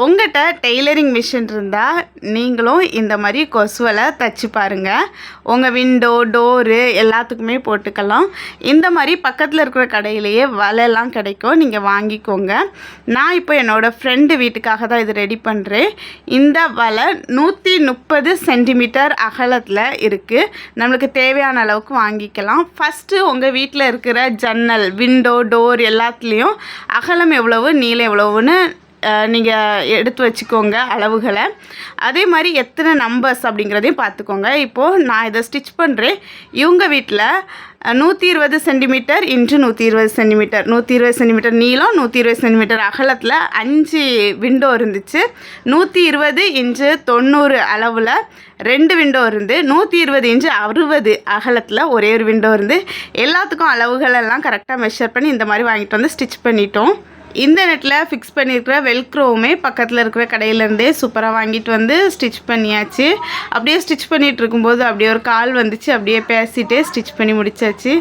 உங்கள்கிட்ட tailoring machine இருந்தால் நீங்களும் இந்த மாதிரி கொசுவலை தைச்சி பாருங்கள். உங்கள் விண்டோ டோரு எல்லாத்துக்குமே போட்டுக்கலாம். இந்த மாதிரி பக்கத்தில் இருக்கிற கடையிலேயே வலையெல்லாம் கிடைக்கும், நீங்கள் வாங்கிக்கோங்க. நான் இப்போ என்னோடய ஃப்ரெண்டு வீட்டுக்காக தான் இது ரெடி பண்ணுறேன். இந்த வலை 130 சென்டிமீட்டர் அகலத்தில் இருக்குது. நம்மளுக்கு தேவையான அளவுக்கு வாங்கிக்கலாம். ஃபஸ்ட்டு உங்கள் வீட்டில் இருக்கிற ஜன்னல் விண்டோ டோர் எல்லாத்துலேயும் அகலம் எவ்வளவு நீளம் எவ்வளவுன்னு நீங்கள் எடுத்து வச்சுக்கோங்க அளவுகளை. அதே மாதிரி எத்தனை நம்பர்ஸ் அப்படிங்கிறதையும் பார்த்துக்கோங்க. இப்போது நான் இதை ஸ்டிச் பண்ணுறேன். இவங்க வீட்டில் 120 சென்டிமீட்டர் இன்ட்டு 120 சென்டிமீட்டர் 120 சென்டிமீட்டர் நீளம் 120 சென்டிமீட்டர் அகலத்தில் 5 விண்டோ இருந்துச்சு. 120 இன்ச்சு 90 அளவில் 2 விண்டோ இருந்து 120 இன்ச்சு 60 அகலத்தில் ஒரே ஒரு விண்டோ இருந்து எல்லாத்துக்கும் அளவுகளெல்லாம் கரெக்டாக மெஷர் பண்ணி இந்த மாதிரி வாங்கிட்டு வந்து ஸ்டிச் பண்ணிட்டோம். இந்த நெட்டில் ஃபிக்ஸ் பண்ணியிருக்கிற வெல்க்ரோவுமே பக்கத்தில் இருக்கிற கடையிலேருந்தே சூப்பராக வாங்கிட்டு வந்து ஸ்டிச் பண்ணியாச்சு. அப்படியே ஸ்டிச் பண்ணிகிட்டு இருக்கும்போது அப்படியே ஒரு கால் வந்துச்சு, அப்படியே பேசிகிட்டே ஸ்டிச் பண்ணி முடிச்சாச்சு.